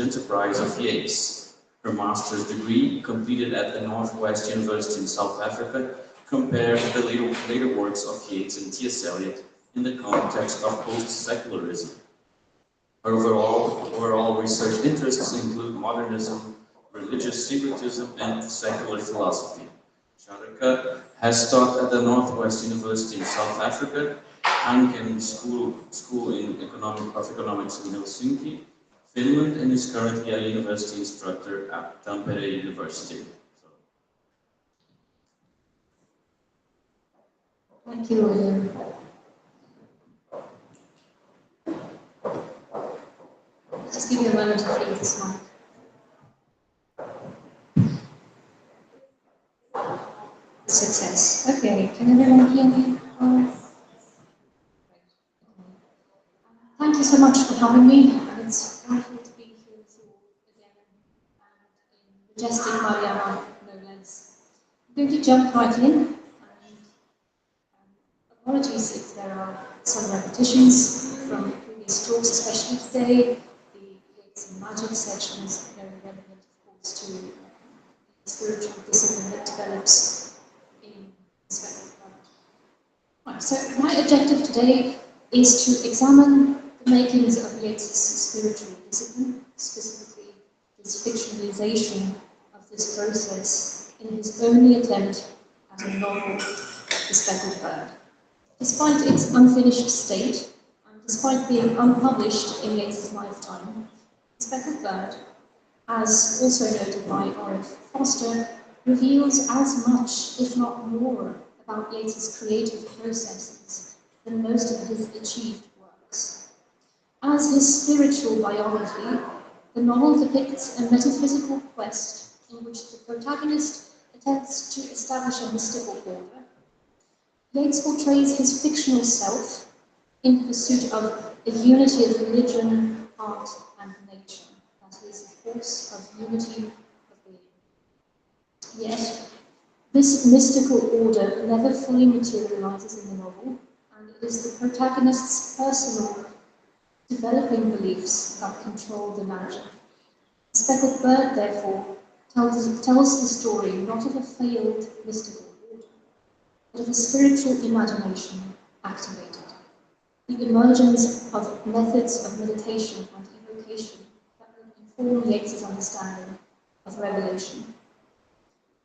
enterprise of Yeats. Her master's degree, completed at the Northwest University in South Africa, compared the later works of Yeats and T.S. Eliot in the context of post-secularism. Her overall research interests include modernism, religious syncretism, and secular philosophy. Charika has taught at the Northwest University in South Africa, Hanken School of Economics in Helsinki, Finland, and is currently a university instructor at Tampere University. Thank you, William. Just give me a moment to clean this mic. Success. Okay, can everyone hear me? Thank you so much for having me. It's wonderful to be here with you again and in majestic Mariana, no less. I'm going to jump right in. And apologies if there are some repetitions from previous talks, especially today. The Yeats and Magic section is very relevant, of course, to the spiritual discipline that develops in Speckled. Right, so my objective today is to examine the makings of Yeats' spiritual discipline, specifically his fictionalization of this process in his only attempt at a novel, The Speckled Bird. Despite its unfinished state, and despite being unpublished in Yeats' lifetime, The Speckled Bird, as also noted by R.F. Foster, reveals as much, if not more, about Yeats' creative processes than most of his achieved works. As his spiritual biography, the novel depicts a metaphysical quest in which the protagonist attempts to establish a mystical order. Yeats portrays his fictional self in pursuit of a unity of religion, art, and nature. That is, a force of unity of being. Yet, this mystical order never fully materializes in the novel, and it is the protagonist's personal developing beliefs that control the narrative. The Speckled Bird, therefore, tells the story not of a failed mystical order, but of a spiritual imagination activated. The emergence of methods of meditation and evocation that will inform Yeats' understanding of revelation.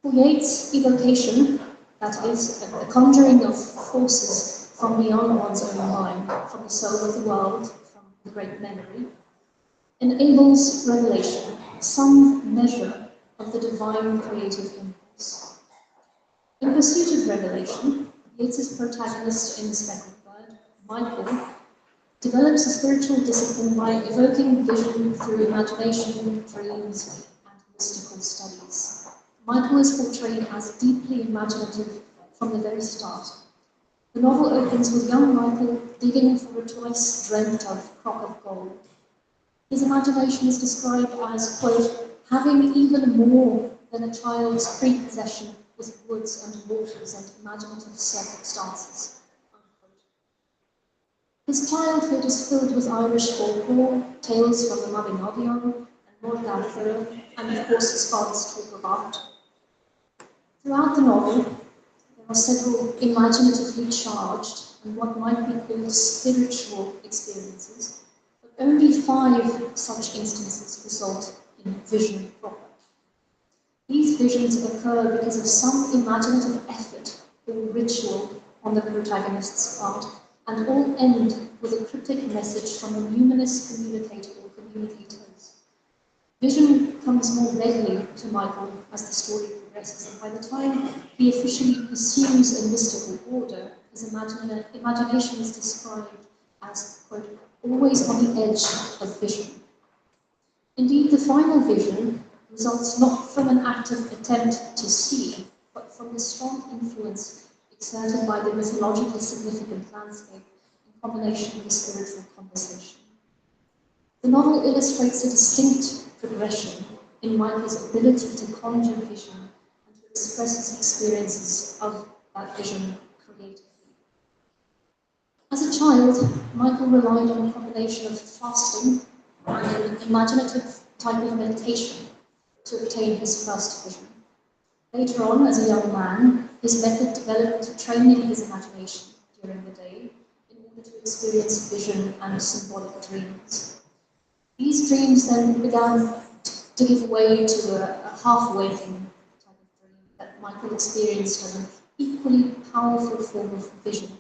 For Yeats, evocation, that is, a conjuring of forces from beyond one's own mind, from the soul of the world, from the great memory, enables revelation, some measure of the divine creative impulse. In pursuit of revelation, Yeats' protagonist in The Speckled Bird, Michael, develops a spiritual discipline by evoking vision through imagination, dreams, and mystical studies. Michael is portrayed as deeply imaginative from the very start. The novel opens with young Michael digging for a twice dreamt of crop of gold. His imagination is described as, quote, having even more than a child's prepossession with woods and waters and imaginative circumstances, unquote. His childhood is filled with Irish folklore, tales from the Mabinogion and Morgantha, and of course his father's talk of art. Throughout the novel, there are several imaginatively charged and what might be called spiritual experiences, but only 5 such instances result in vision proper. These visions occur because of some imaginative effort or ritual on the protagonist's part, and all end with a cryptic message from a numinous communicator or communicators. Vision comes more readily to Michael as the story progresses, and by the time he officially pursues a mystical order, his imagination is described as, quote, always on the edge of vision. Indeed, the final vision results not from an active attempt to see, but from the strong influence exerted by the mythologically significant landscape in combination with spiritual conversation. The novel illustrates a distinct progression in Michael's ability to conjure vision and to express his experiences of that vision creatively. As a child, Michael relied on a combination of fasting and an imaginative type of meditation to obtain his first vision. Later on, as a young man, his method developed training his imagination during the day in order to experience vision and symbolic dreams. These dreams then began to give way to a half-waking type of dream that Michael experienced as an equally powerful form of vision.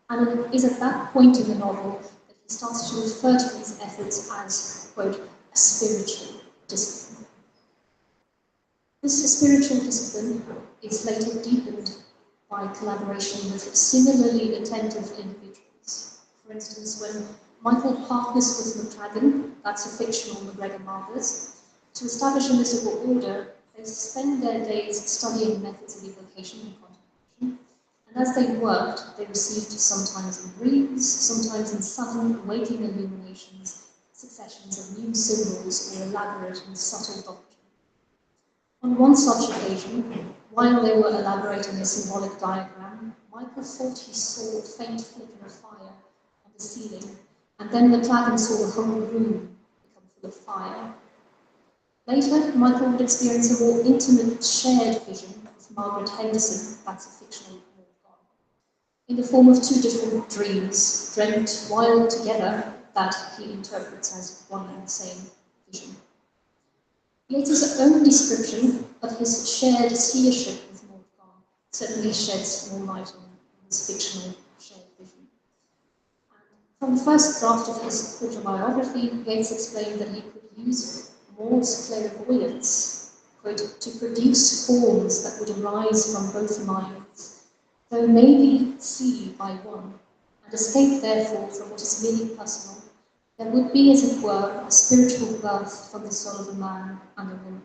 And it is at that point in the novel that he starts to refer to these efforts as, quote, a spiritual discipline. This spiritual discipline is later deepened by collaboration with similarly attentive individuals. For instance, when Michael partners with McTaggart, that's a fictional McGregor Marvellous, to establish a mystical order, they spend their days studying methods of evocation and contemplation. And as they worked, they received sometimes in dreams, sometimes in sudden waking illuminations, successions of new symbols or elaborate and subtle doctrine. On one such occasion, while they were elaborating a symbolic diagram, Michael thought he saw a faint flicker of fire on the ceiling, and then McLagan saw the whole room become full of fire. Later, Michael would experience a more intimate, shared vision with Margaret Henderson, that's a fictional god, in the form of two different dreams, dreamt while together, that he interprets as one and the same vision. Yeats's own description of his shared seership with Morgan certainly sheds more light on his fictional shared vision. And from the first draft of his autobiography, Yeats explained that he could use Mor's clairvoyance, quote, to produce forms that would arise from both minds, though maybe see by one, and escape therefore from what is merely personal. There would be, as it were, a spiritual birth from the soul of a man and a woman.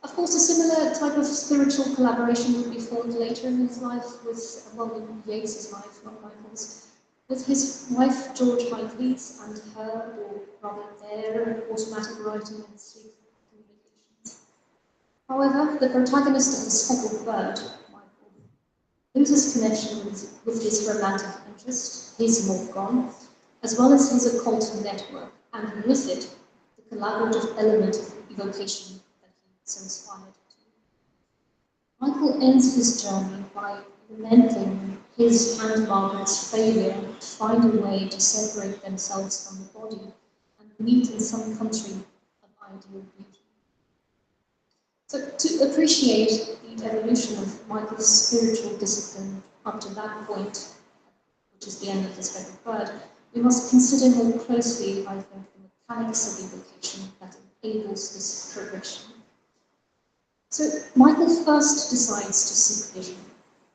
Of course, a similar type of spiritual collaboration would be formed later in his life with, well, in Yeats's life, not Michael's, with his wife, George Hyde Yeats, and her, or rather their, automatic writing and sleep communications. However, the protagonist of The Speckled Bird, Michael, loses connection with his romantic interest, his Morgan, as well as his occult network, and with it, the collaborative element of evocation that he so aspired to. Michael ends his journey by lamenting his and Margaret's failure to find a way to separate themselves from the body and meet in some country of ideal beauty. So to appreciate the evolution of Michael's spiritual discipline up to that point, which is the end of the Speckled Bird, we must consider more closely, I think, the mechanics of evocation that enables this progression. So Michael first decides to seek vision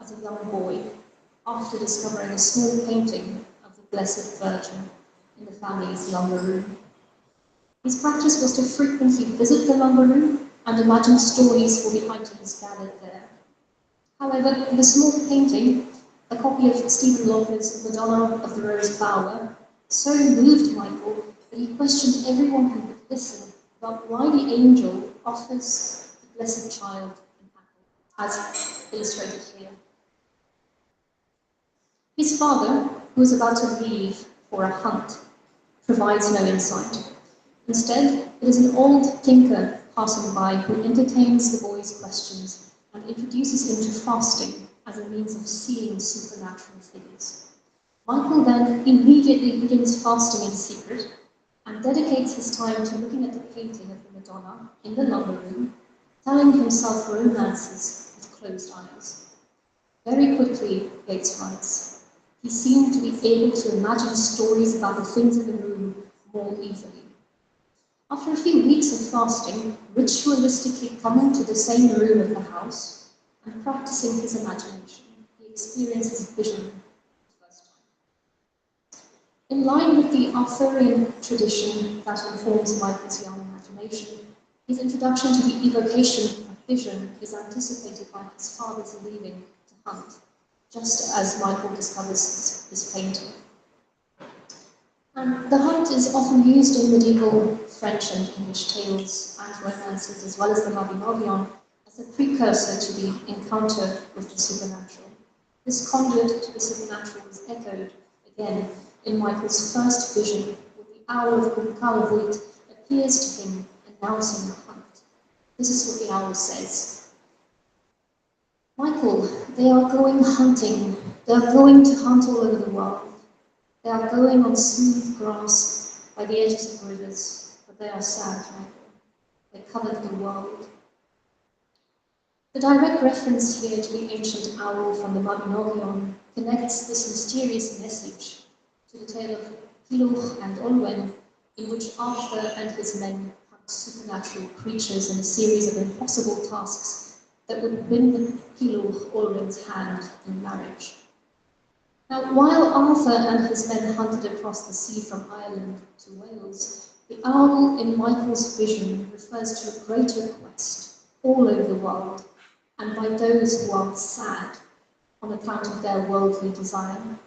as a young boy after discovering a small painting of the Blessed Virgin in the family's lumber room. His practice was to frequently visit the lumber room and imagine stories for the items gathered there. However, the small painting, a copy of Stephen Locker's Madonna of the Rose Bower, so moved Michael that he questioned everyone who would listen about why the angel offers the Blessed Child an apple, as illustrated here. His father, who is about to leave for a hunt, provides no insight. Instead, it is an old tinker passing by who entertains the boy's questions and introduces him to fasting as a means of seeing supernatural figures. Michael then immediately begins fasting in secret and dedicates his time to looking at the painting of the Madonna in the lumber room, telling himself romances with closed eyes. Very quickly, Yeats writes, he seemed to be able to imagine stories about the things in the room more easily. After a few weeks of fasting, ritualistically coming to the same room of the house and practicing his imagination, he experiences vision for the first time. In line with the Arthurian tradition that informs Michael's young imagination, his introduction to the evocation of vision is anticipated by his father's leaving to hunt, just as Michael discovers this painting. And the hunt is often used in medieval French and English tales and romances, as well as the Mabinogion, as a precursor to the encounter with the supernatural. This conduit to the supernatural is echoed again in Michael's first vision with the owl of Kumkalavoit appears to him, announcing the hunt. This is what the owl says. Michael, they are going hunting. They are going to hunt all over the world. They are going on smooth grass by the edges of rivers, but they are sad, Michael. They covered the world. The direct reference here to the ancient owl from the Mabinogion connects this mysterious message to the tale of Kilhuch and Olwen, in which Arthur and his men hunt supernatural creatures in a series of impossible tasks that would win Kilhuch Olwen's hand in marriage. Now, while Arthur and his men hunted across the sea from Ireland to Wales, the owl in Michael's vision refers to a greater quest all over the world, and by those who are sad on account of their worldly desire.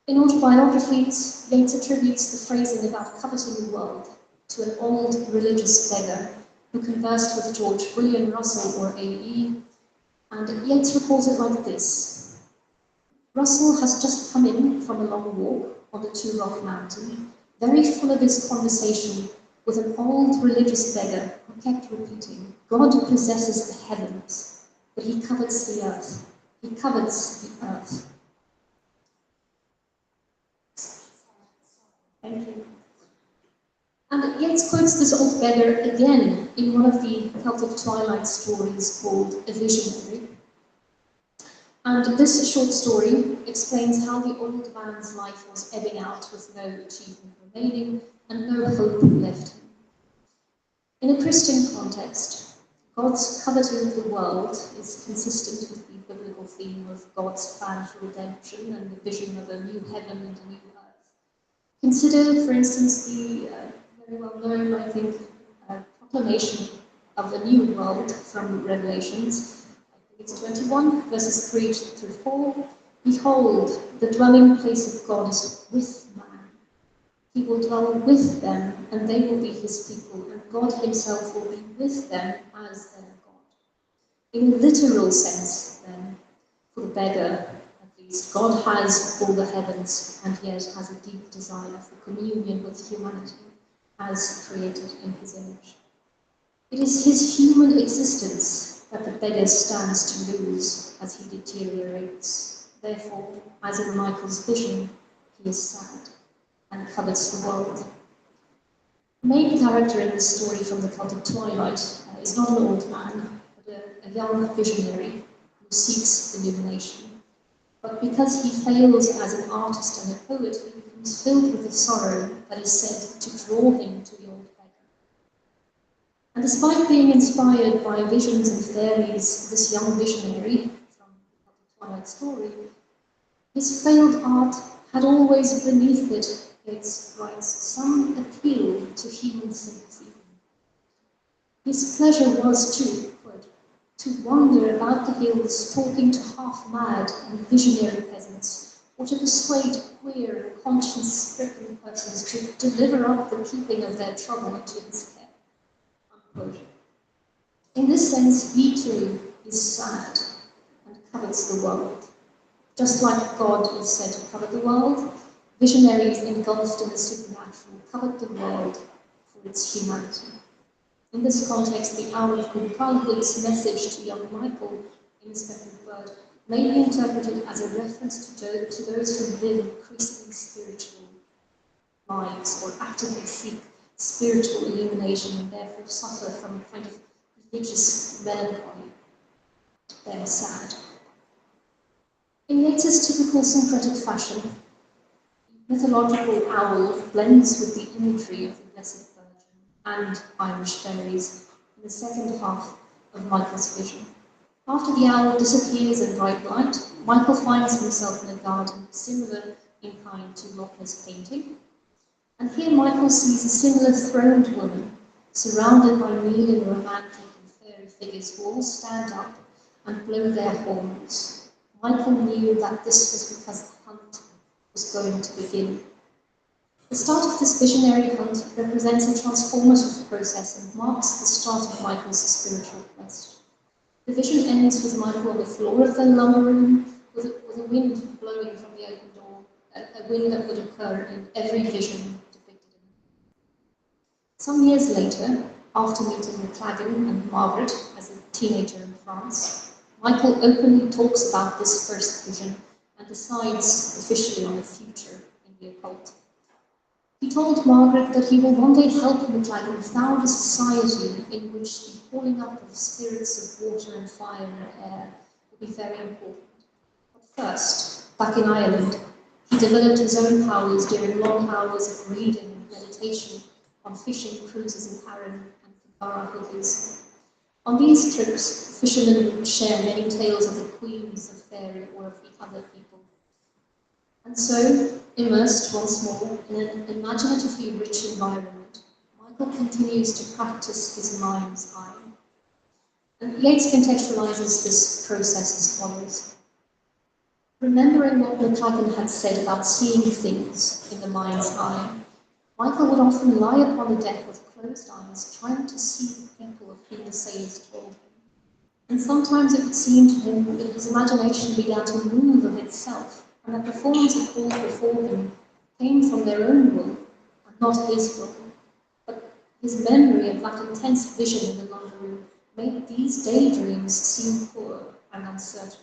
In autobiographies, Yeats attributes the phrasing about coveting the world to an old religious beggar who conversed with George William Russell or A.E., and Yeats recalls it like this. Russell has just come in from a long walk on the Two Rock Mountain, very full of his conversation with an old religious beggar who kept repeating, God possesses the heavens, but he covets the earth. He covets the earth. Thank you. And Yeats quotes this old beggar again in one of the Celtic Twilight stories called A Visionary. And this short story explains how the old man's life was ebbing out with no achievement remaining and no hope left him. In a Christian context, God's coveting of the world is consistent with the biblical theme of God's plan for redemption and the vision of a new heaven and a new earth. Consider, for instance, the very well known, I think, proclamation of the new world from Revelations. I think it's 21, verses 3 through 4. Behold, the dwelling place of God is with man. He will dwell with them, and they will be his people, and God himself will be with them as their God. In a literal sense, then, for the beggar, at least, God has all the heavens, and yet has a deep desire for communion with humanity, as created in his image. It is his human existence that the beggar stands to lose as he deteriorates. Therefore, as in Michael's vision, he is sad and covets the world. The main character in this story from the Celtic Twilight is not an old man, but a young visionary who seeks illumination. But because he fails as an artist and a poet, he becomes filled with the sorrow that is said to draw him to the old beggar. And despite being inspired by visions and fairies, this young visionary from the Celtic Twilight story, his failed art had always beneath it, Yeats writes, some appeal to human sympathy. His pleasure was to, quote, to wander about the hills talking to half-mad and visionary peasants, or to persuade queer and conscience-stricken persons to deliver up the keeping of their trouble into his care. Unquote. In this sense, he too is sad and covets the world. Just like God is said to covet the world, visionaries engulfed in the supernatural covet the world for its humanity. In this context, the owl of Kumkalavoit's message to young Michael in the Speckled Bird may be interpreted as a reference to those who live increasingly spiritual lives or actively seek spiritual illumination and therefore suffer from a kind of religious melancholy. They are sad. In Yeats's typical syncretic fashion, the mythological owl blends with the imagery of the Blessed Virgin and Irish fairies in the second half of Michael's vision. After the owl disappears in bright light, Michael finds himself in a garden similar in kind to Lochner's painting. And here Michael sees a similar throned woman, surrounded by kneeling romantic and fairy figures who all stand up and blow their horns. Michael knew that this was because the hunt was going to begin. The start of this visionary hunt represents a transformative process and marks the start of Michael's spiritual quest. The vision ends with Michael on the floor of the lumber room, with a wind blowing from the open door, a wind that would occur in every vision depicted in Some years later, after meeting McLagan and Margaret as a teenager in France, Michael openly talks about this first vision and decides officially on the future in the occult. He told Margaret that he will one day help McLagan found a society in which the calling up of spirits of water and fire and air would be very important. But first, back in Ireland, he developed his own powers during long hours of reading and meditation on fishing cruises in Arran and Ficarra Hills. On these trips, fishermen would share many tales of the queens of fairy or of the other people. And so, immersed once more in an imaginatively rich environment, Michael continues to practice his mind's eye. And Yeats contextualizes this process as follows. Remembering what McLagan had said about seeing things in the mind's eye, Michael would often lie upon the deck with closed eyes, trying to see the people of whom the sailors told him. And sometimes it would seem to him that his imagination began to move of itself, and that the forms he called before him came from their own will, and not his will. But his memory of that intense vision in the lumber room made these daydreams seem poor and uncertain.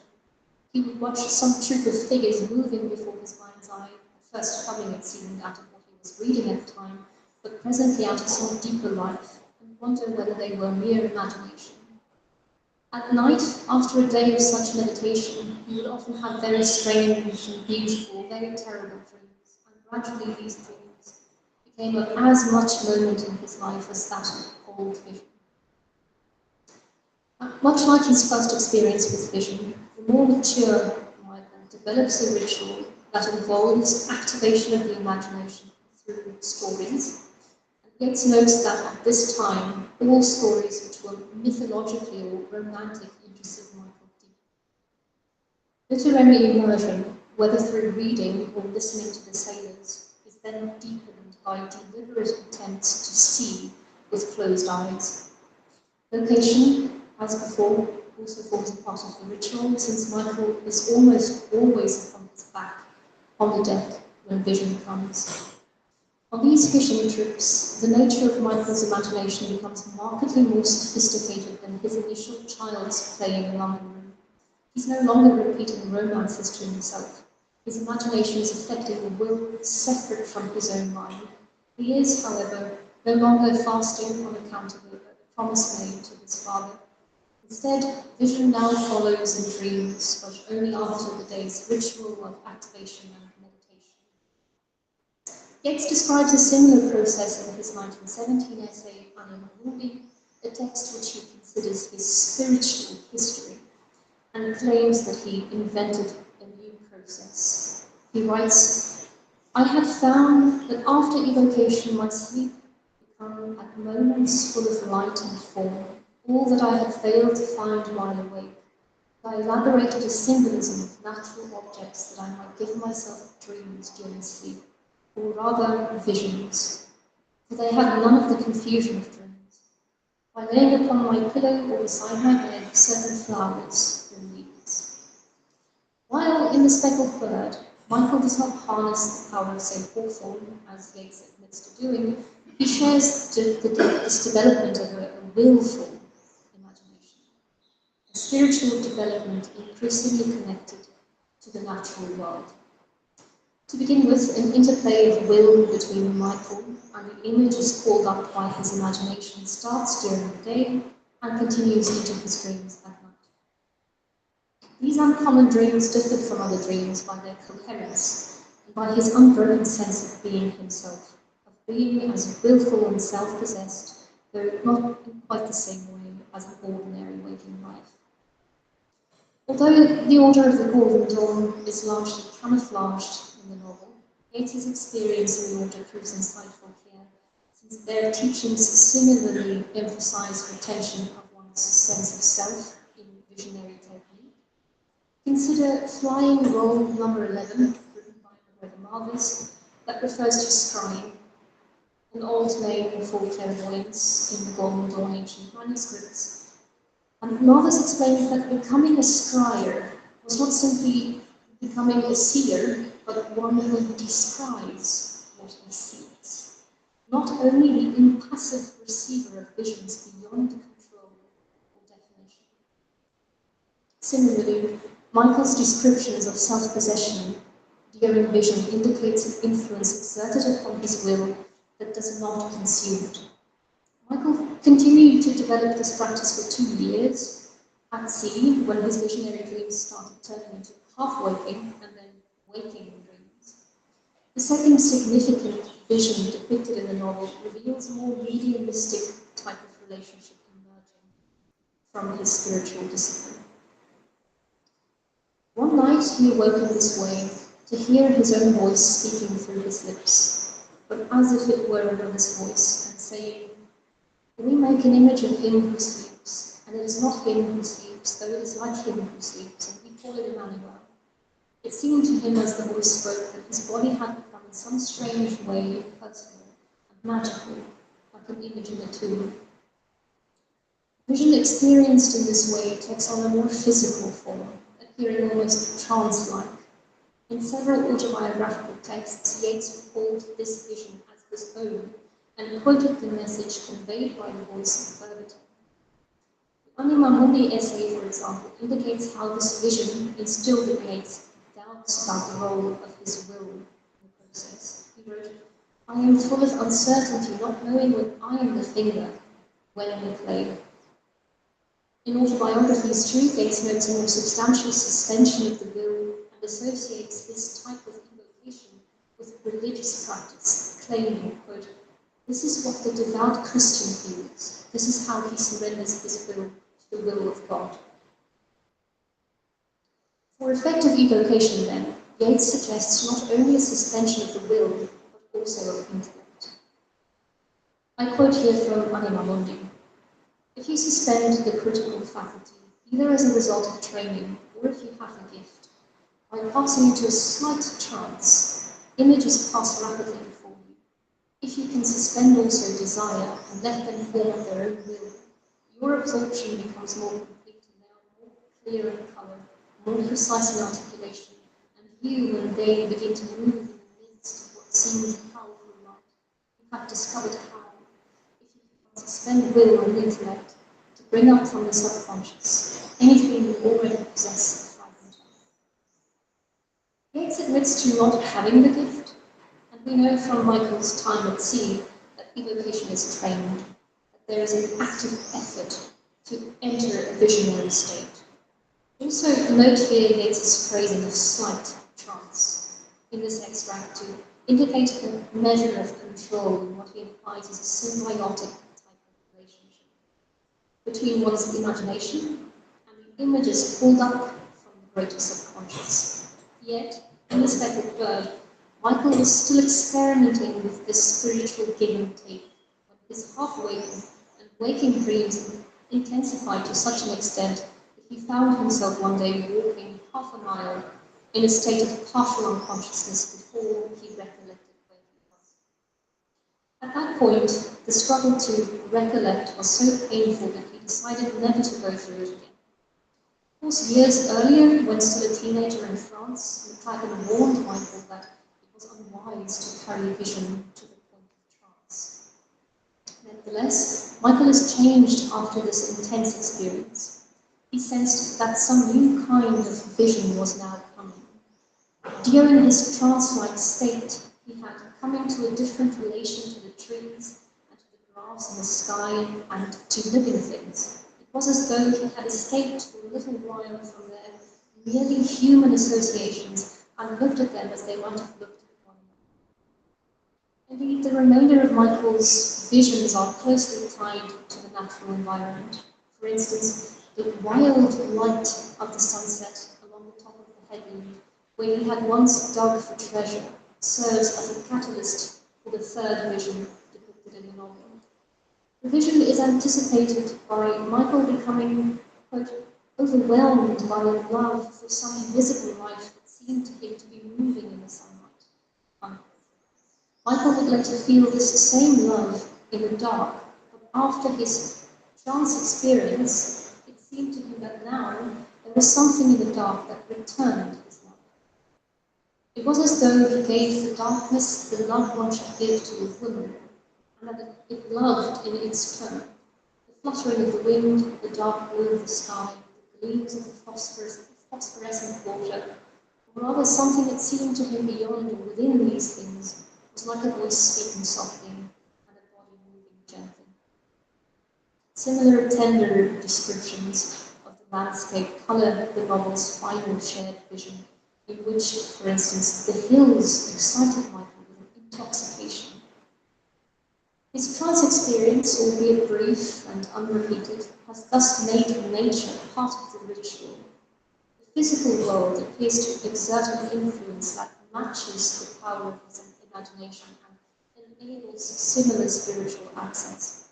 He would watch some troop of figures moving before his mind's eye, at first coming, it seemed, out of what he was reading at the time, but presently out of some deeper life, and wonder whether they were mere imagination. At night, after a day of such meditation, he would often have very strange and beautiful, very terrible dreams, and gradually these dreams became of as much moment in his life as that old vision. Much like his first experience with vision, the more mature Michael develops a ritual that involves activation of the imagination through stories. Yeats notes that at this time, all stories which were mythologically or romantic interested Michael deeply. Literary immersion, whether through reading or listening to the sailors, is then deepened by deliberate attempts to see with closed eyes. Location, as before, also forms a part of the ritual, since Michael is almost always upon his back on the deck when vision comes. On these fishing trips, the nature of Michael's imagination becomes markedly more sophisticated than his initial child's play in the lumber room. He's no longer repeating romances to himself. His imagination is affecting a will separate from his own mind. He is, however, no longer fasting on account of a promise made to his father. Instead, vision now follows in dreams, but only after the day's ritual of activation and meditation. Yeats describes a similar process in his 1917 essay, Anima Mundi, a text which he considers his spiritual history, and claims that he invented a new process. He writes, I had found that after evocation my sleep become at moments full of light and form, all that I had failed to find while awake. I elaborated a symbolism of natural objects that I might give myself dreams during sleep, or rather visions, for they had none of the confusion of dreams. By laying upon my pillow or beside my bed certain flowers or leaves. While in the Speckled Bird, Michael does not harness the power of St. Hawthorne, as Yeats admits to doing. He shares this development of a willful imagination, a spiritual development increasingly connected to the natural world. To begin with, an interplay of will between Michael and the images called up by his imagination starts during the day and continues into his dreams at night. These uncommon dreams differed from other dreams by their coherence and by his unbroken sense of being himself, of being as willful and self-possessed, though not in quite the same way as an ordinary waking life. Although the Order of the Golden Dawn is largely camouflaged in the novel, Yeats's experience in the Order proves insightful here, since their teachings similarly emphasize retention of one's sense of self in visionary technique. Consider Flying Roll number 11, written by Greta Marvis, that refers to scrying, an old name for clairvoyance in the Golden Dawn ancient manuscripts. And Marvis explains that becoming a scryer was not simply becoming a seer, but one who descries what he sees. not only the impassive receiver of visions beyond control or definition. Similarly, Michael's descriptions of self-possession during vision indicates an influence exerted upon his will that does not consume it. Michael continued to develop this practice for 2 years at sea when his visionary dreams started turning into half-waking and then waking dreams. The second significant vision depicted in the novel reveals a more mediumistic type of relationship emerging from his spiritual discipline. One night he awoke in this way to hear his own voice speaking through his lips, but as if it were another's voice, and saying, "We make an image of him who sleeps, and it is not him who sleeps, though it is like him who sleeps, and we call it Emmanuel." It seemed to him as the voice spoke that his body had become in some strange way impersonal and magical, like an image in a tomb. Vision experienced in this way takes on a more physical form, appearing almost trance-like. In several autobiographical texts, Yeats recalled this vision as his own and quoted the message conveyed by the voice verbatim. The Anima Mundi essay, for example, indicates how this vision instilled in Yeats doubts about the role of his will in the process. He wrote, "I am full of uncertainty, not knowing when I am the finger, when in the clay." In autobiographies, too, Yeats notes a more substantial suspension of the will and associates this type of evocation with religious practice, claiming, quote, "This is what the devout Christian feels. This is how he surrenders his will to the will of God." For effective evocation, then, Yeats suggests not only a suspension of the will, but also of intellect. I quote here from Anima Mundi. "If you suspend the critical faculty, either as a result of training or if you have the gift, by passing into a slight trance, images pass rapidly before you. If you can suspend also desire and let them form of their own will, your absorption becomes more complete and they are more clear in colour, more precise in articulation, and you and they begin to move in the midst of what seems powerful light. You have discovered how, if you can suspend will and intellect, to bring up from the subconscious anything you already possess a fragment of." Yeats admits to not having the gift, and we know from Michael's time at sea that evocation is trained, that there is an active effort to enter a visionary state. Also, note here Yeats' phrasing of slight trance in this extract to indicate a measure of control in what he implies as a symbiotic type of relationship between one's imagination and the images pulled up from the greater subconscious. Yet, in the Speckled Bird, Michael was still experimenting with this spiritual give and take when his half-waking and waking dreams intensified to such an extent that he found himself one day walking half a mile in a state of partial unconsciousness before he recollected where he was. At that point, the struggle to recollect was so painful that he decided never to go through it again. Of course, years earlier, when still a teenager in France, McLagan warned Michael that it was unwise to carry vision to the point of trance. Nevertheless, Michael is changed after this intense experience. He sensed that some new kind of vision was now coming. During his trance-like state, he had come into a different relation to the trees and to the grass and the sky and to living things. It was as though he had escaped for a little while from their merely human associations and looked at them as they might have looked at one another. Indeed, the remainder of Michael's visions are closely tied to the natural environment. For instance, the wild light of the sunset along the top of the headland, where he had once dug for treasure, serves as a catalyst for the third vision depicted in the novel. The vision is anticipated by Michael becoming, quote, overwhelmed by a love for some invisible life that seemed to him to be moving in the sunlight. Unquote. Michael would later feel this same love in the dark, but after his trance experience, it seemed to him that now there was something in the dark that returned his love. It was as though he gave the darkness the love one should give to a woman, and that it loved in its turn the fluttering of the wind, the dark blue of the sky, the gleams of the phosphorescent water, or rather something that seemed to him beyond or within these things was like a voice speaking softly and a body moving gently. Similar tender descriptions of the landscape colour the novel's final shared vision, in which, for instance, the hills excited Michael with an intoxication. His trance experience, albeit brief and unrepeated, has thus made nature part of the ritual. The physical world appears to exert an influence that matches the power of his imagination and enables similar spiritual access.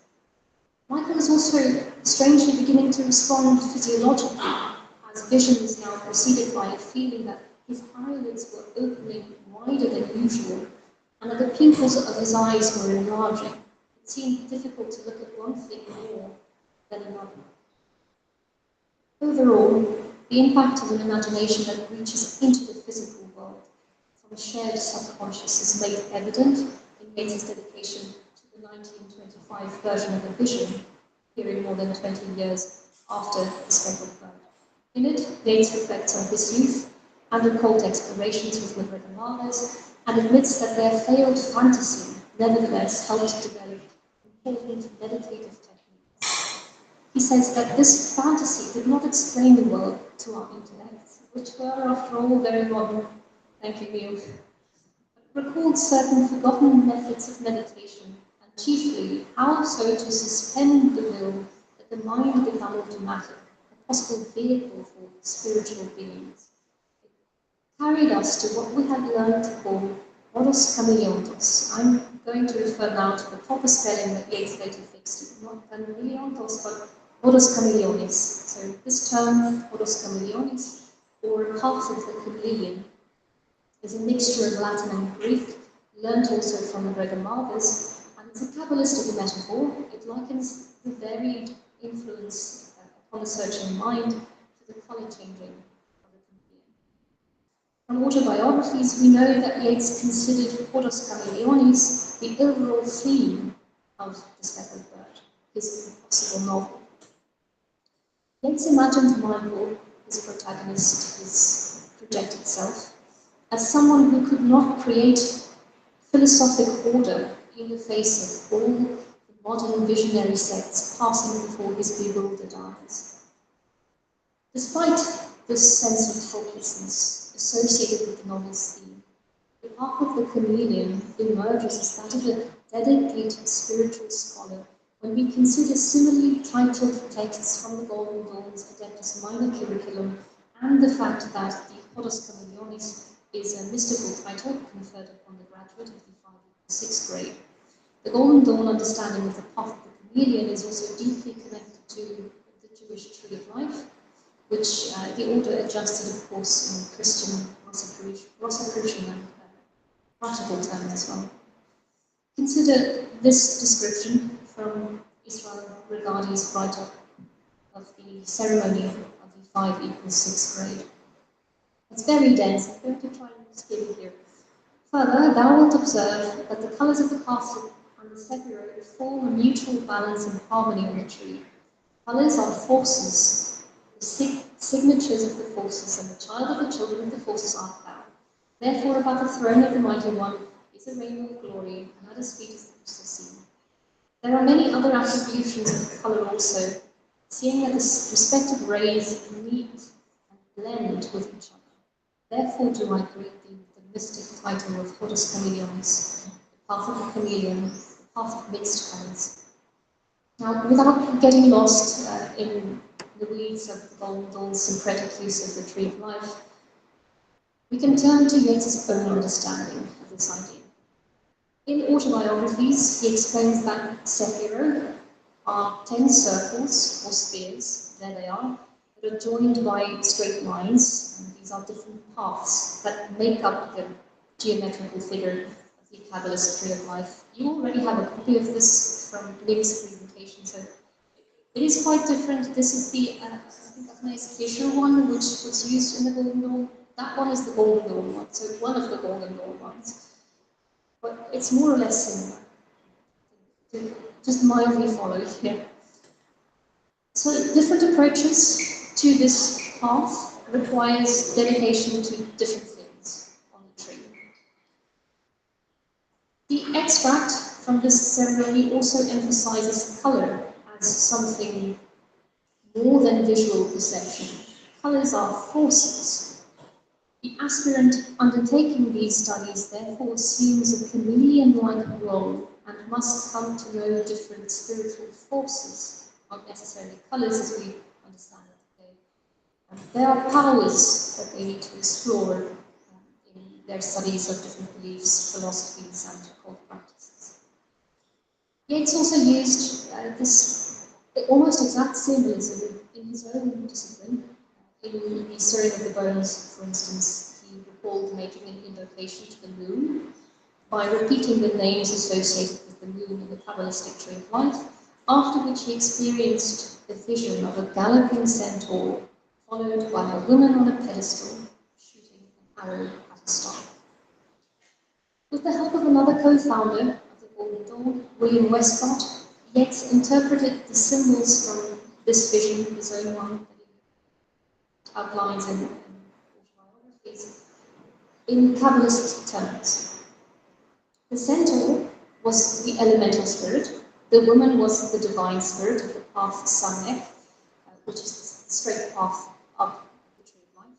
Michael is also strangely beginning to respond physiologically, as vision is now preceded by a feeling that his eyelids were opening wider than usual and that the pupils of his eyes were enlarging. It seemed difficult to look at one thing more than another. Overall, the impact of an imagination that reaches into the physical world from a shared subconscious is made evident in Yeats' dedication to the 1925 version of the Vision, appearing more than 20 years after The Speckled Bird. In it, Yeats reflects on his youth and occult explorations with libretto Marlers, and admits that their failed fantasy nevertheless helped develop important meditative techniques. He says that this fantasy did not explain the world to our intellects, which were, after all, very modern. Thank you, Neil. But recalled certain forgotten methods of meditation, and chiefly how so to suspend the will that the mind become automatic, a possible vehicle for spiritual beings. It carried us to what we had learned to call Oros Chameleontos. I'm going to refer now to the proper spelling that Yeats later fixed, not Chameleontos, but Oros Chameleonis. So this term, Oros Chameleonis, or half of the chameleon, is a mixture of Latin and Greek, learned also from the Gregor Marvis, and it's a Kabbalistic metaphor. It likens the varied influence upon a searching mind to the colour changing of the chameleon. From autobiographies, we know that Yeats considered Oros Chameleonis the overall theme of The Speckled Bird, his impossible novel. Yeats imagined Michael, his protagonist, his projected self, as someone who could not create philosophic order in the face of all the modern visionary sects passing before his bewildered eyes. Despite this sense of helplessness associated with the novel's theme, the arc of the chameleon emerges as that of a dedicated spiritual scholar when we consider similarly titled texts from the Golden Dawn's Adeptus Minor curriculum and the fact that the Oros Chameleonis is a mystical title conferred upon the graduate of the 5th and 6th grade. The Golden Dawn understanding of the path of the chameleon is also deeply connected to the Jewish tree of life, which the order adjusted, of course, in Christian Rosicrucian and practical terms as well. Consider this description from Israel Regardie's write-up of the ceremony of the 5 equals 6th grade. It's very dense. I'm going to try and skim it here. Further, thou wilt observe that the colours of the castle and the sephirot form a mutual balance and harmony on the tree. Colours are forces, the signatures of the forces, and the child of the children of the forces art thou. Therefore, about the throne of the mighty one is a rainbow of glory, and at his feet is the crystal sea. There are many other attributions of colour also, seeing that the respective rays meet and blend with each other. Therefore do I greet thee with the mystic title of Oros Chameleonis, the path of the chameleon, the path of mixed colours. Now, without getting lost in the weeds of the Golden Dawn's syncretic use of the tree of life, we can turn to Yeats' own understanding of this idea. In autobiographies, he explains that sephirot are 10 circles, or spheres, there they are, that are joined by straight lines, and these are different paths that make up the geometrical figure of the Kabbalist tree of life. You already have a copy of this from Liv's presentation, so it is quite different. This is the, I think that's nice Fisher one, which was used in the Golden Dawn. That one is the Golden Dawn one, so one of the Golden Dawn ones. But it's more or less similar. to just mildly follow here. So different approaches to this path requires dedication to different things on the tree. The extract from this ceremony also emphasizes color as something more than visual perception. Colors are forces. The aspirant undertaking these studies therefore assumes a chameleon-like role and must come to know different spiritual forces, not necessarily colors as we understand it today. There are powers that they need to explore in their studies of different beliefs, philosophies, and occult practices. Yeats also used this almost exact symbolism in his own discipline. In the Stirring of the Bones, for instance, he recalled making an invocation to the moon by repeating the names associated with the moon in the Kabbalistic tree of life, after which he experienced the vision of a galloping centaur followed by a woman on a pedestal shooting an arrow at a star. With the help of another co-founder of the Golden Dawn, William Westcott, Yeats interpreted the symbols from this vision, his own one, that he outlines in autobiographies, in Kabbalist terms. The centaur was the elemental spirit, the woman was the divine spirit of the path Samek, which is the straight path up the tree of life,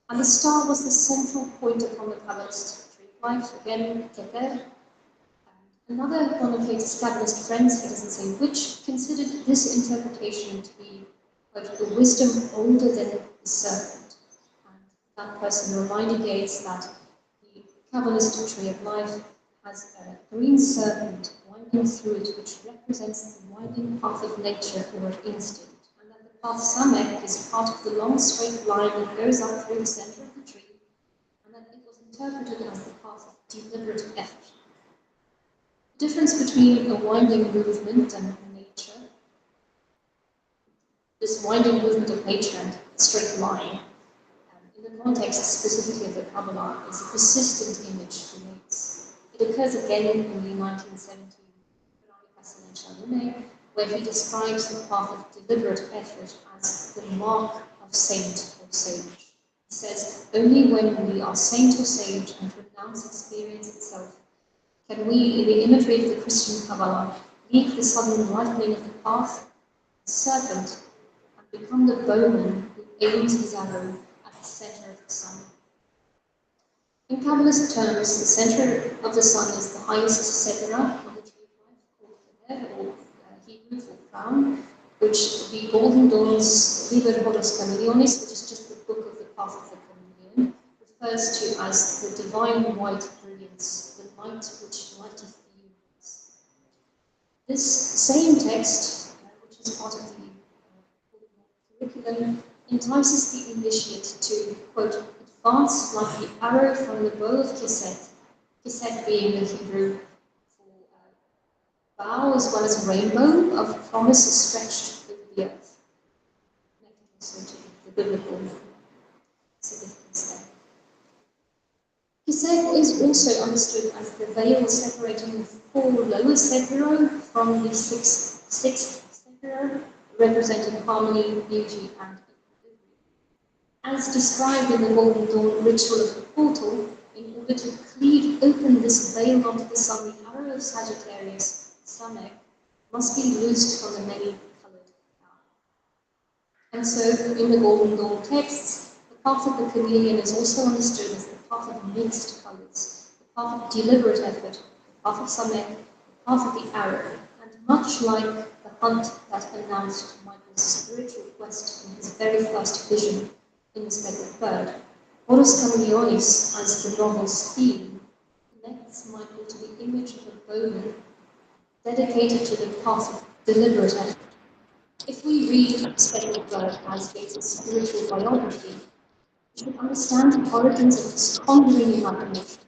and the star was the central point upon the Kabbalist tree of life, again, Keter. Another one of Yeats' Kabbalist friends, he doesn't say which, considered this interpretation to be, quote, the wisdom older than the serpent. And that person reminded Yeats that the Kabbalist tree of life has a green serpent winding through it, which represents the winding path of nature or of instinct. And that the path Samek is part of the long straight line that goes up through the center of the tree, and that it was interpreted as the path of deliberate effort. The difference between a winding movement and nature, this winding movement of nature and a straight line, in the context specifically of the Kabbalah, is a persistent image for Yeats. It occurs again in the 1917 Charika Swanepoel, where he describes the path of deliberate effort as the mark of saint or sage. He says, only when we are saint or sage and renounce experience itself can we, in the imagery of the Christian Kabbalah, leap the sudden lightening of the path, the serpent, and become the bowman who aims his arrow at the center of the sun. In Kabbalist terms, the center of the sun is the highest sephirah of the tree of life, called Keter, or Hebrew for crown, which the Golden Dawn's Liber Hodos Chameleonis, which is just the book of the path of the chameleon, refers to as the divine white brilliance, the light which lighteth the universe. This same text, which is part of the curriculum, entices the initiate to, quote, advance like the arrow from the bow of Kesed, Kesed being the Hebrew for bow as well as rainbow of promise stretched over the earth. Connected also to the biblical significance there. Kesed is also understood as the veil separating the four lower sephirah from the sixth sephirah, representing harmony, beauty, and equilibrium. As described in the Golden Dawn ritual of the portal, in order to cleave open this veil onto the sun, the arrow of Sagittarius, Samek, must be loosed from the many-coloured cloud. And so, in the Golden Dawn texts, the path of the chameleon is also understood as the path of mixed colours, the path of deliberate effort, the path of Samek, the path of the arrow, and much like the hunt that announced Michael's spiritual quest in his very first vision in the Speckled Bird, Hodos Chameleonis, as the novel's theme, connects Michael to the image of a bowman dedicated to the path of deliberate effort. If we read Speckled Bird as Yeats' spiritual biography, we should understand the origins of this conjuring imagination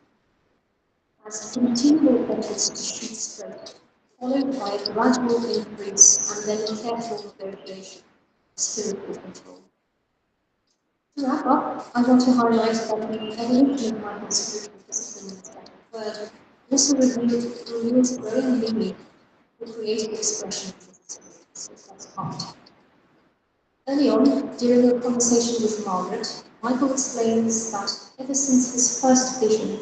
as continual efforts to shoot straight, followed by a gradual increase and then a careful negotiation of spiritual control. To wrap up, I want to highlight that the evolution of Michael's spiritual discipline in Speckled Bird also reveals growing meaning the creative expression of art. Early on, during a conversation with Margaret, Michael explains that ever since his first vision,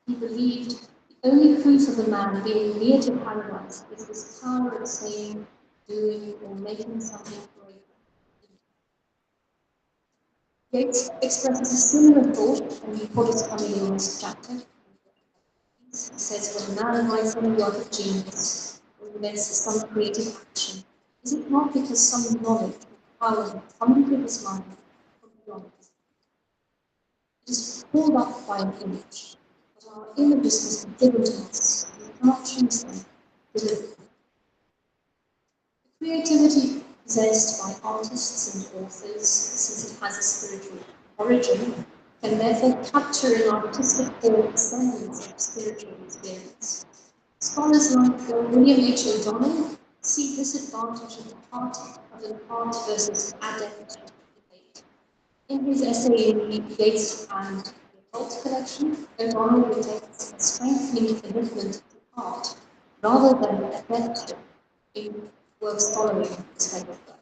he believed the only proof of a man being near to paradise is his power of saying, doing, or making something great. Yeats expresses a similar thought when he quotes Camille's chapter. He says, when a man writes any work of genius, or invents some creative action, is it not because some knowledge or power come into his mind from beyond his mind? It is pulled up by an image, but our images must be given to us. We cannot choose them deliberately. The creativity possessed by artists and authors, since it has a spiritual origin, can therefore capture in artistic form a semblance of spiritual experience. Scholars like William H. O'Donnell see this advantage of the art of an art versus adept debate. In his essay in the Yeats and the Occult collection, O'Donnell detects a strengthening commitment to art rather than adept in works following this type of work.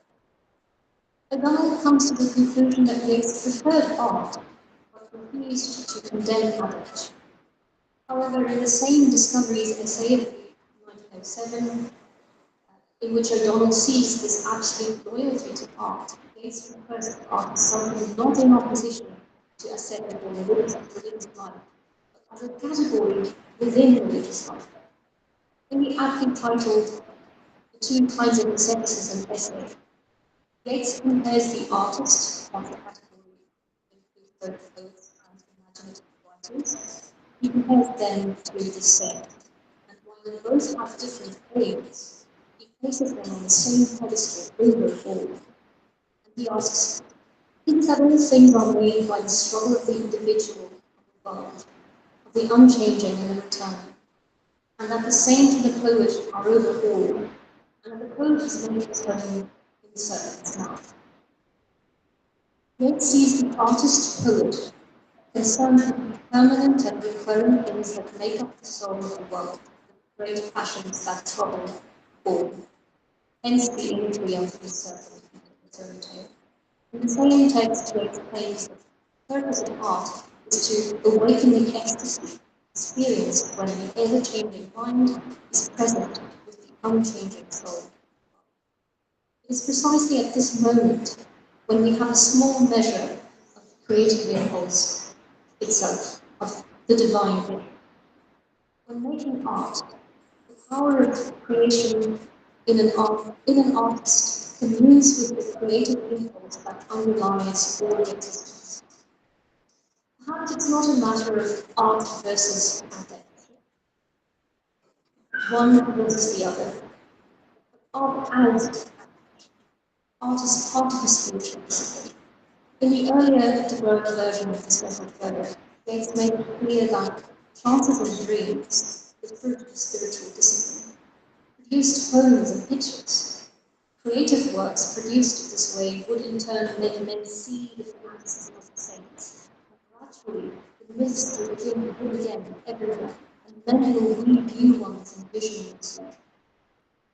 O'Donnell comes to the conclusion that Yeats preferred art, but refused to condemn adept. However, in the same Discoveries essay of 1907, in which O'Donnell sees this absolute loyalty to art, Yeats refers to art as something not in opposition to ascetic or religious life, but as a category within religious life. In the aptly titled The Two Kinds of Asceticism essay, Yeats compares the artist, as a category includes both poets and imaginative writers. He compares them to the saint, and while they both have different aims, he places them on the same pedestal overall. And he asks, think that all things are made by the struggle of the individual and the world, of the unchanging and the returning, and that the saint and the poet are over all, and that the poet has made his home in the serpent's mouth. Yeats sees the artist-poet concerned with the permanent and recurring things that make up the soul of the world, the great passions that trouble all. Hence the imagery of the serpent in the fairy tale. In the same text, Yeats claims that the purpose of art is to awaken the ecstasy experienced when the ever-changing mind is present with the unchanging soul. It is precisely at this moment, when we have a small measure of the creative impulse itself, of the divine vision. When making art, the power of creation in an artist communes with the creative impulse that underlies all existence. Perhaps it's not a matter of art versus adept, one versus the other. Art as art is part of a spiritual discipline. In the earlier developed version of the Speckled poem, Yeats made it clear that trances and dreams, the fruit of spiritual discipline, produced poems and pictures. Creative works produced this way would in turn make men see the fanaticism of the saints, and gradually the myths will begin again everywhere, and men will review one's envisioning of sleep.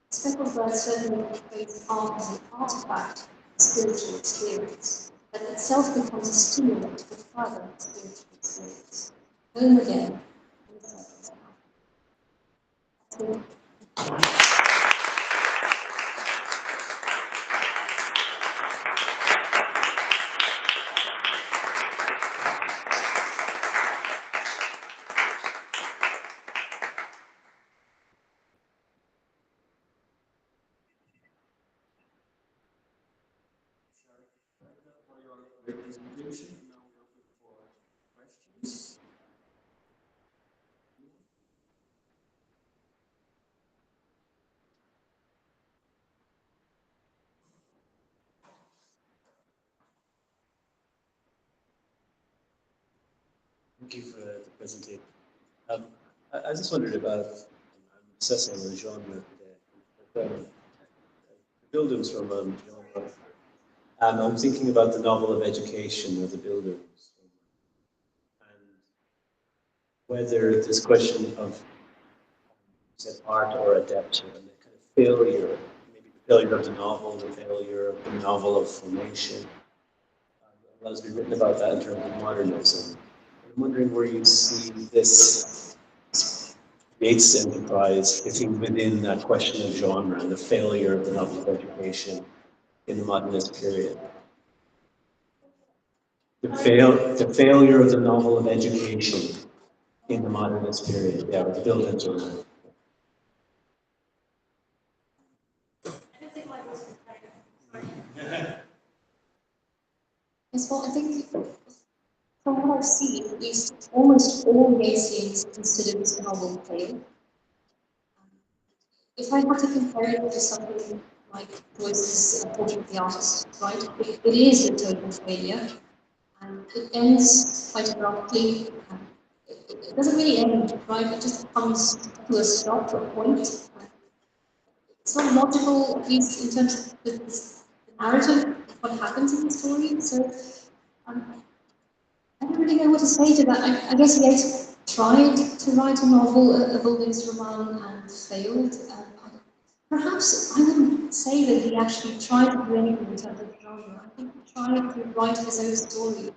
Speckled certainly portrays art as an artifact of spiritual experience, that itself becomes a stimulant for further spiritual experience. Home again in the serpent's mouth. For your great presentation. Now we're open for questions. Thank you for the presentation. I just wondered about, I'm obsessing on the genre today, the Bildungsroman genre. And I'm thinking about the novel of education or the Bildungsroman. And whether this question of is it art or adept, and the kind failure, maybe the failure of the novel, the failure of the novel of formation. A lot has been written about that in terms of modernism. I'm wondering where you see this Yeats enterprise fitting within that question of genre and the failure of the novel of education in the modernist period. The failure of the novel of education in the modernist period. Yeah, the build-ins around. Yes, well, I think from what I've seen, at least almost all Yeatsians consider this novel failed. If I had to compare it to something like Joyce's Portrait of the Artist, right, it is a total failure, and it ends quite abruptly. It doesn't really end, right? It just comes to a stop, a point. It's not logical, at least in terms of the narrative, what happens in the story. So I don't really know what to say to that. I guess Yeats tried to write a novel, a Bildungsroman, and failed. Perhaps I wouldn't say that he actually tried to do anything in terms of genre. I think he tried to write his own story.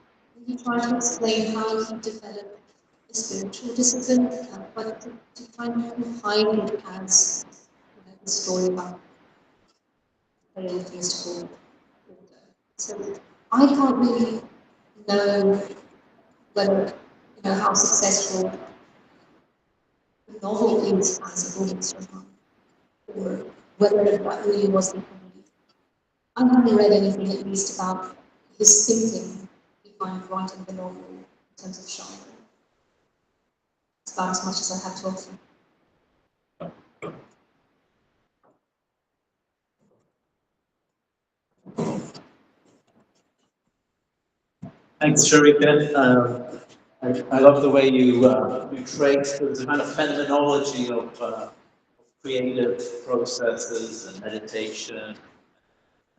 He tried to explain how he developed a spiritual discipline, but to kind of confine it as a story about failed mystical order. So I can't really know whether how successful the novel is as a Bildungsroman, or whether that really was the point. I haven't read anything, at least, about his thinking behind writing the novel in terms of genre. It's about as much as I have to offer. Thanks, Charika. I love the way you trace the kind of phenomenology of creative processes and meditation and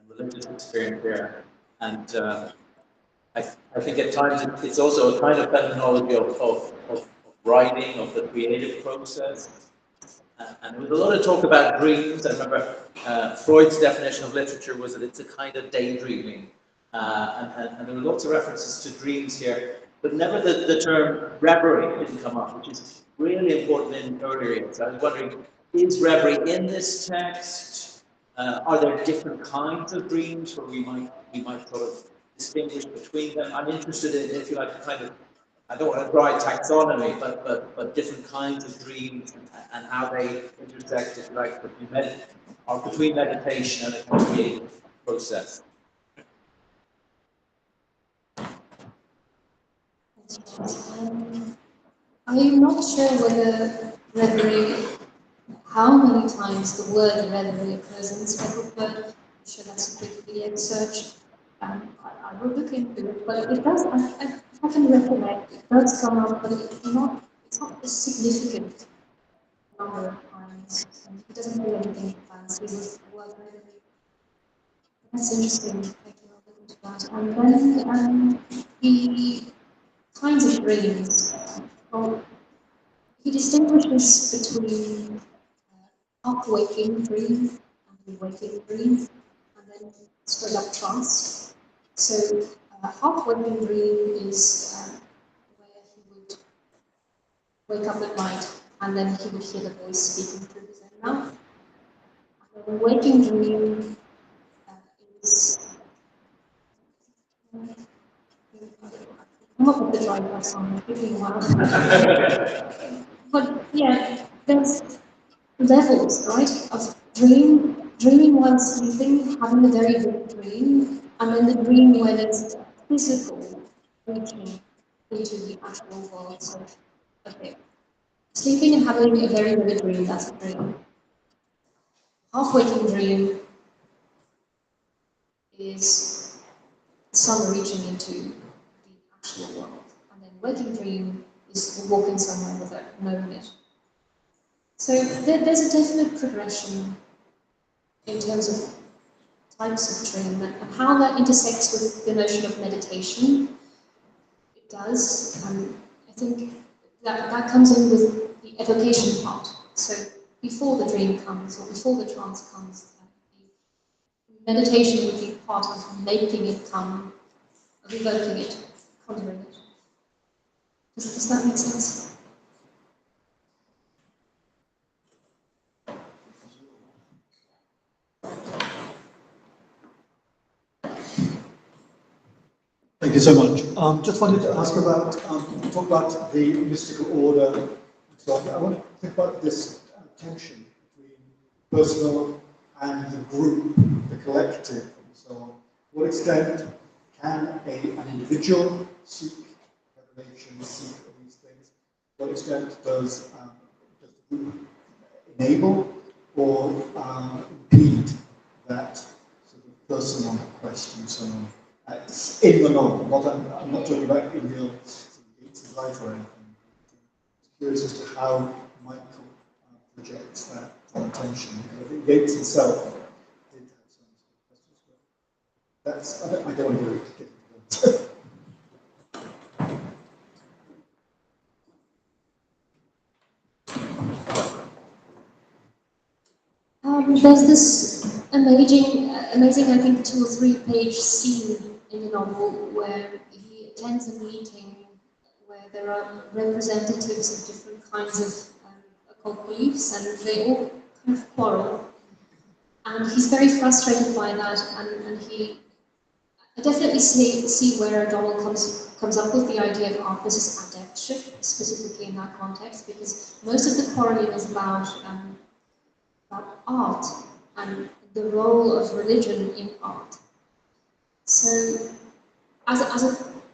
religious experience there. And I think at times it's also a kind of phenomenology of writing, of the creative process. And there was a lot of talk about dreams. I remember Freud's definition of literature was that it's a kind of daydreaming. And there were lots of references to dreams here, but never the term reverie didn't come up, which is really important in earlier years. I was wondering, is reverie in this text? Are there different kinds of dreams where we might sort of distinguish between them? I'm interested in, if you like, kind of, I don't want to try taxonomy, but different kinds of dreams and how they intersect, if you like, between meditation and a creative process. I'm not sure whether reverie, how many times the word reverie occurs in Speckled. I'm sure that's a Wikipedia search. I will look into it, but it does. I can recollect it does come up, but it's not a significant number of times. And it doesn't do anything fancy with the word reverie. That's interesting. Thank you. I'll look into that. And then the kinds of dreams. Well, he distinguishes between half-waking dream and waking dream, and then straight up trance. So, half-waking dream is where he would wake up at night and then he would hear the voice speaking through his own mouth. And then the waking dream is come up with the dry voice on it, taking a while. But yeah, there's levels, right, of dreaming while sleeping, having a very good dream, and then the dream when it's physical, reaching into the actual world. So, okay, sleeping and having a very vivid dream, that's a dream. Half-waking dream is the sun reaching into the actual world, and then waking dream is walking somewhere without knowing it. So there's a definite progression in terms of types of dream and how that intersects with the notion of meditation. It does. I think that comes in with the evocation part. So before the dream comes or before the trance comes. Meditation would be part of making it come, revoking it, conjuring it. Does that make sense? Thank you so much. Just wanted to ask about, talk about the mystical order. So I want to think about this tension between personal and the group, the collective, and so on. To what extent can an individual seek revelation, seek these things? To what extent does the group enable or impede that sort of personal quest and so on? In the novel, I'm not talking about in real Yeats' life or anything. I'm curious as to how Michael projects that tension. Because I think Yeats himself did have some questions, but that's, I don't want to get into that. There's this amazing, I think, 2 or 3 page scene in the novel where he attends a meeting where there are representatives of different kinds of occult beliefs, and they all kind of quarrel. And he's very frustrated by that, and I definitely see where Donald comes up with the idea of art versus adeptship, specifically in that context, because most of the quarreling is about art and the role of religion in art. So,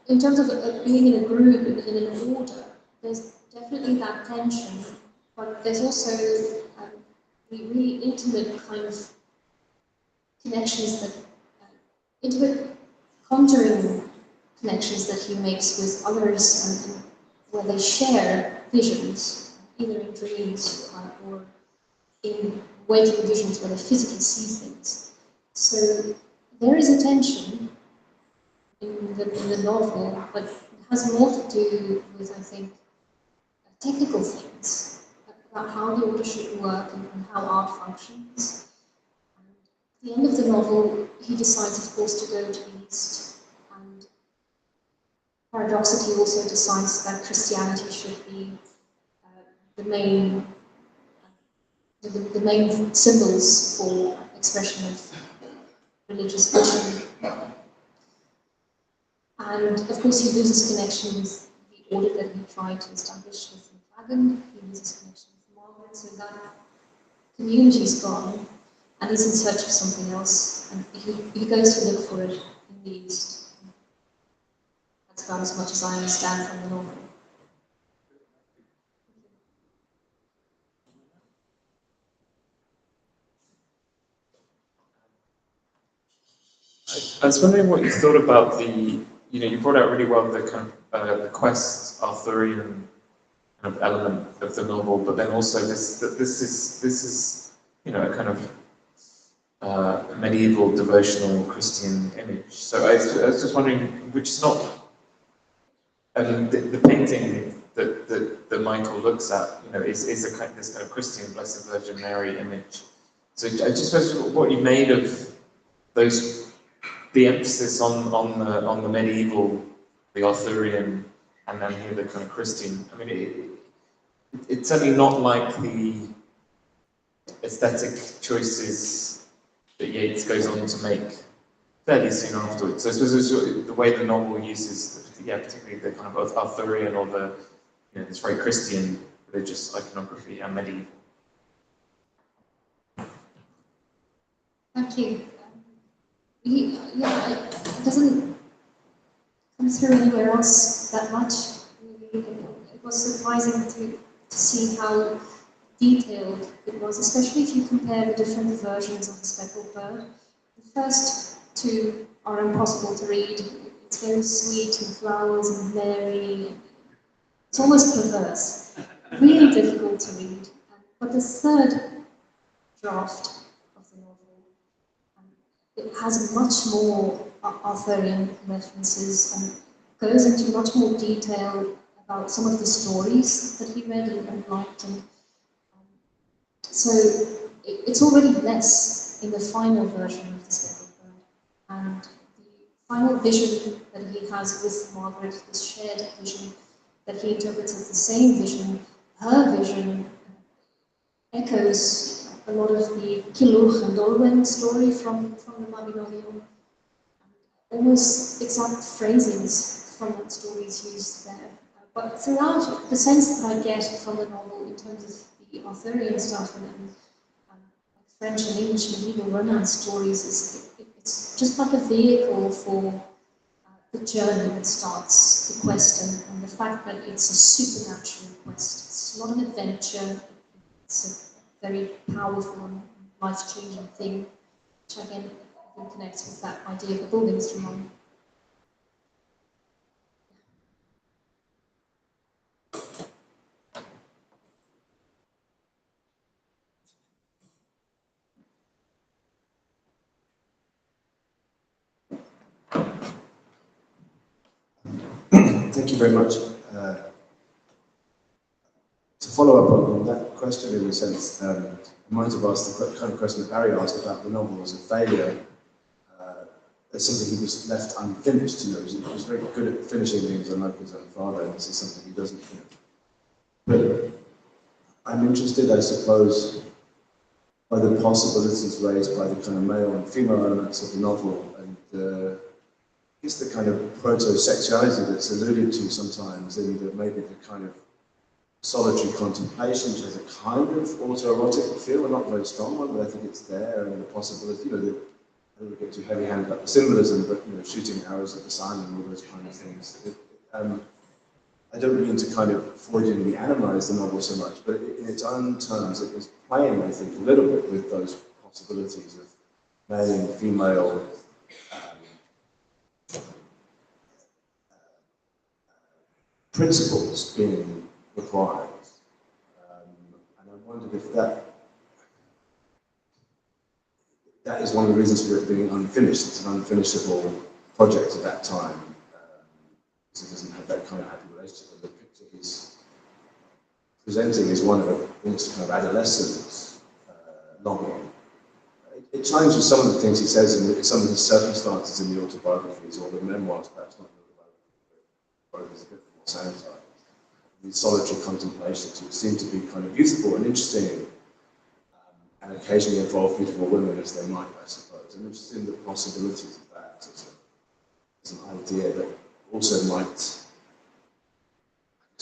in terms of being in a group, in an order, there's definitely that tension, but there's also really intimate kind of connections that, intimate conjuring connections that he makes with others, and where they share visions, either in dreams or in waking visions where they physically see things. So there is a tension in the novel, but it has more to do with, I think, technical things about how the order should work and how art functions. And at the end of the novel, he decides, of course, to go to the East, and paradoxically also decides that Christianity should be the main symbols for expression of religious vision. And of course he loses connection with the order that he tried to establish with McLagan, he loses connection with Margaret, so that community's gone, and he's in search of something else, and he goes to look for it in the East. That's about as much as I understand from the novel. I was wondering what you thought about you brought out really well the kind of the quest Arthurian kind of element of the novel, but then also this is a kind of medieval devotional Christian image. So I was just wondering, which is not, I mean, the painting that Michael looks at, is this kind of Christian Blessed Virgin Mary image. So I just wondered what you made of the emphasis on the medieval, the Arthurian, and then here the kind of Christian. I mean, it's certainly not like the aesthetic choices that Yeats goes on to make fairly soon afterwards. So I suppose it's the way the novel uses, particularly the kind of Arthurian or the, this very Christian religious iconography and medieval. Thank you. It doesn't come through anywhere else that much. It was surprising to see how detailed it was, especially if you compare the different versions of the Speckled Bird. The first 2 are impossible to read. It's very sweet and flowers and Mary. It's almost perverse. Really difficult to read. But the third draft of the novel, it has much more Arthurian references and goes into much more detail about some of the stories that he read and liked. And So it's already less in the final version of the Speckled Bird. And the final vision that he has with Margaret, this shared vision that he interprets as the same vision, her vision echoes a lot of the Killuch and Olwen story from the Mabinogion. Almost exact phrasings from that story is used there. But throughout, the sense that I get from the novel in terms of the Arthurian stuff and French and English medieval romance stories is it's just like a vehicle for the journey that starts the quest and the fact that it's a supernatural quest. It's not an adventure, it's a very powerful and life-changing thing, which again I think connects with that idea of the Bildungsroman. Thank you very much. To follow up on that question, in a sense, I might have asked the kind of question that Barry asked about the novel as a failure. As something he was left unfinished. You know, he was very good at finishing things, unlike his own father, and this is something he doesn't finish. But I'm interested, I suppose, by the possibilities raised by the kind of male and female elements of the novel, and I guess the kind of proto-sexuality that's alluded to sometimes, and maybe the kind of solitary contemplation, which has a kind of autoerotic feel, a not very strong one, but I think it's there, and the possibility, you know, I don't want to get too heavy-handed about the symbolism, but you know, shooting arrows at the sun and all those kind of things. I don't mean to kind of Freudianly analyze the novel so much, but in its own terms, it was playing, I think, a little bit with those possibilities of male and female principles being required. And I wondered if that is one of the reasons for it being unfinished. It's an unfinishable project at that time, because it doesn't have that kind of happy relationship. And the picture he's presenting is one of almost kind of adolescent longing. It chimes with some of the things he says in some of his circumstances in the autobiographies or the memoirs, perhaps not the autobiography, but it's a bit more sanitized. These solitary contemplations, which seem to be kind of useful and interesting, and occasionally involve beautiful women as they might, I suppose. I'm interested in the possibilities of that as an idea that also might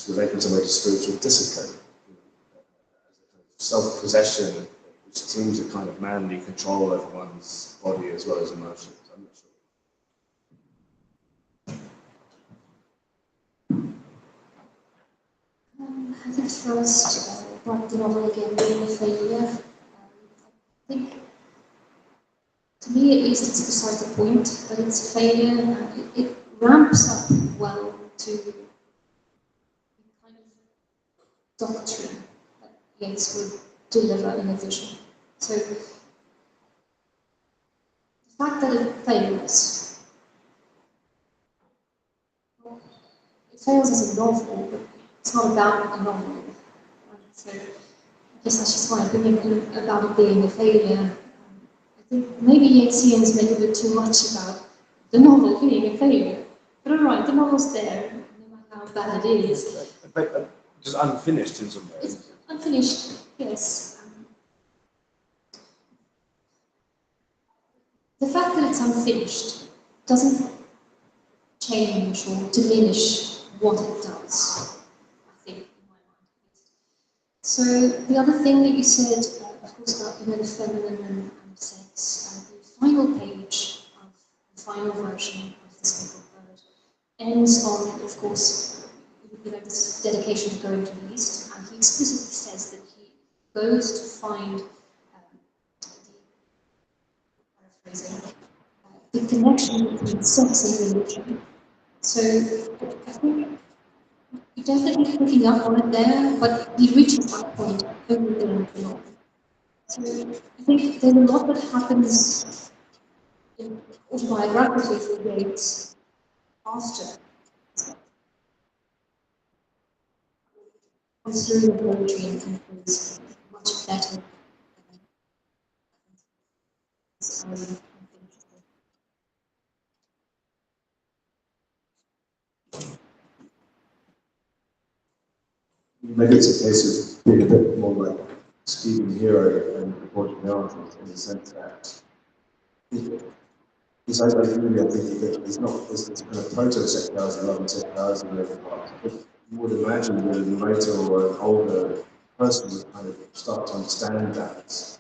relate in some way to spiritual discipline, you know, as a kind of self-possession, which seems a kind of manly control over one's body as well as emotions. I'm not sure. I think first, about the novel again being a failure. I think, to me at least, it's beside the point that it's a failure. It ramps up well to the kind of doctrine that Yeats would deliver in a vision. So the fact that it fails, well, it fails as a novel, but it's not about a novel. So I guess that's just my opinion about it being a failure. I think maybe Yeatsians make a bit too much about the novel being a failure. But alright, the novel's there, no matter how bad it is. But just unfinished in some ways. It's unfinished, yes. The fact that it's unfinished doesn't change or diminish what it does, I think, in my mind. So the other thing that you said, of course, about the feminine and sex, the final page of the final version of the Speckled Bird ends on, of course, this dedication to going to the East, and he explicitly says that he goes to find the connection between sex and religion. So I think you're definitely picking up on it there, but he reaches that point only in the novel. So I think there's a lot that happens in autobiographically for Yeats after considering the poetry and concludes much better it's unfinished. Maybe it's a case of being a bit more like Stephen Hero and reporting narrative in the sense that it's like really, I think that it's not it's kind of proto-sectarianism, love and sectarianism and everything else. But you would imagine that a narrator or an older person would kind of start to understand that.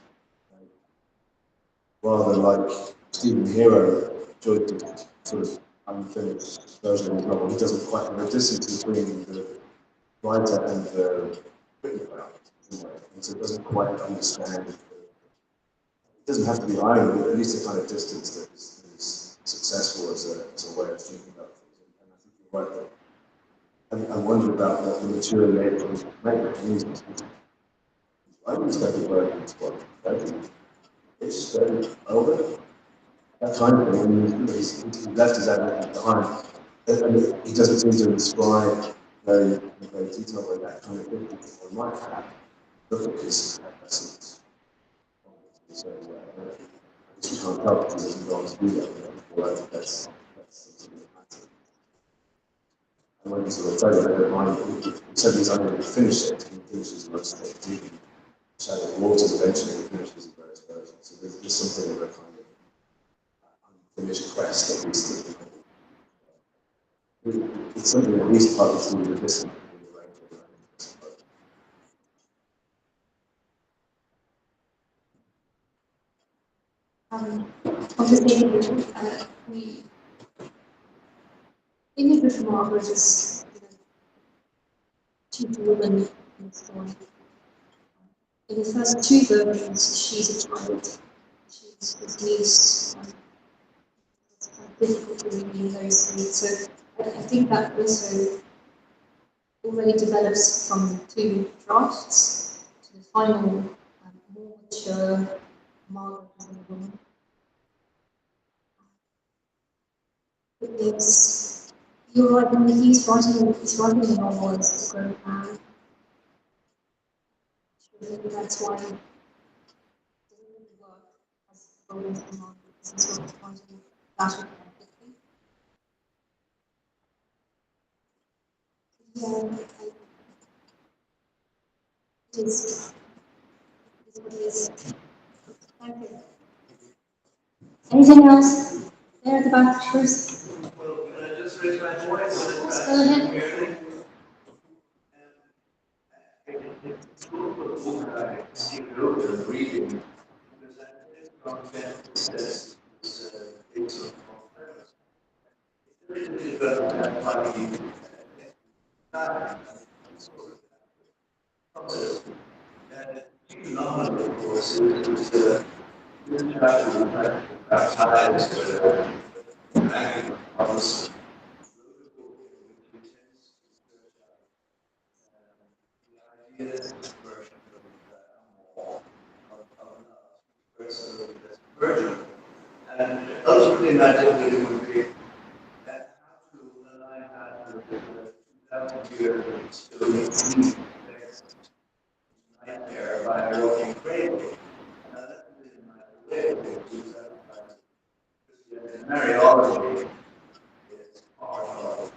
Rather like Stephen Hero, joined the sort of unfinished version of the novel, he doesn't quite have a distance between the writer and the written about it, and so it doesn't quite understand. It doesn't have to be irony, but at least a kind of distance that is successful as a way of thinking about things. And I think you're right that I wonder about the mature age of music. I would expect the word it's over. That kind of thing, and he's left his advocate behind. And he doesn't seem to describe very detailed way that kind of thing that might have. Look at his essence. So I guess we can't help because he doesn't go on to do that. Well, I think that's something that matters. And when he's sort of telling you, I don't mind, he said he's unable to finish it, he finishes most of it. Even Shadow of Waters eventually he finishes the various versions. So there's something of a kind of unfinished quest that he's thinking of. It's something at least partly through the distance. Obviously, we in the British Margaret is two women in the story. In the first two versions, she's a child. She's his niece. It's kind of difficult to read in those scenes. So I think that also already develops from the two drafts to the final, more mature Margaret as a woman. It's, you're right, when he's writing the novel as a grown man. Maybe that's why it doesn't really work as always in Margaret, because he's not writing that quickly. Yeah, it is what it is. Thank you. Anything else? There at the back, Bruce. Well, can I just raise my voice? Go ahead. It's true for the book I see earlier reading, because I think says it's a premise. It's very difficult to have funny process. And phenomenal, of course, is this chapter about times where dragging others the ideas version of person that's virgin. And ultimately imagine that it would be that how to align that with the 2,000 years of still nightmare by a walking cradle. That didn't matter way to the Mariology is part of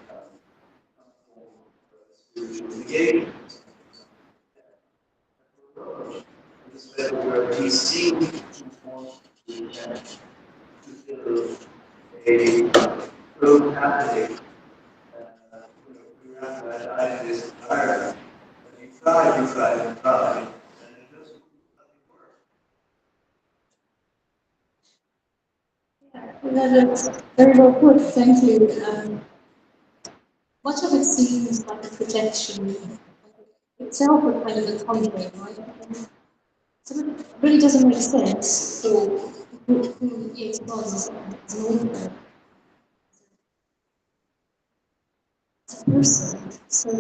spiritual engagement. Where he seemed to want to fill a pro-Catholic in this environment. But you tried, and it just nothing worked. Yeah, that's very well put. Thank you. Much of it seems like a projection itself, a kind of a conjuring, right? So it really doesn't make sense for who Yeats was as an author, as a person. So I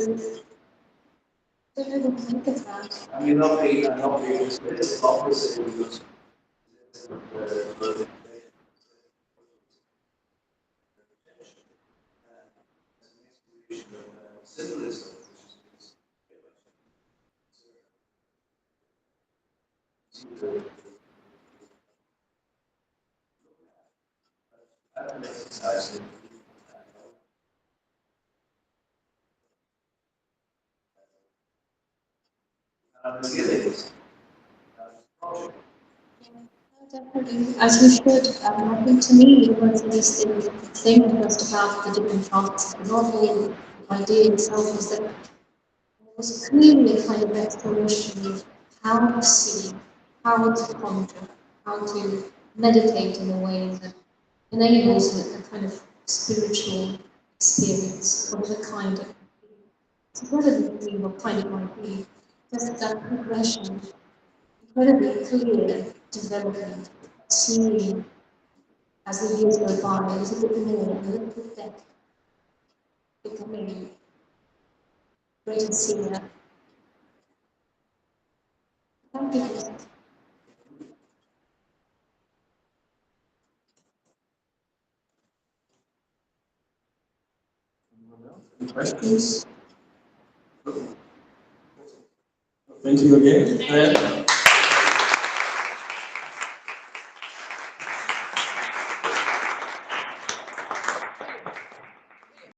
don't know what to make of that. I mean, not being dismissed, opposite because symbolism, which is an exercise in resilience project. Definitely, as you should. I think to me, one of these things just about the different parts of the novel, the idea itself is that it was clearly a kind of exploration of how to see, how to conjure, how to meditate in a way that enables a kind of spiritual experience, whatever kind of. So rather than seeing what kind it might be, just that progression, incredibly clear development, seeing as the years go by, a little bit more, a little bit depth, becoming greater seer. Thank you. Any questions? Thank you again.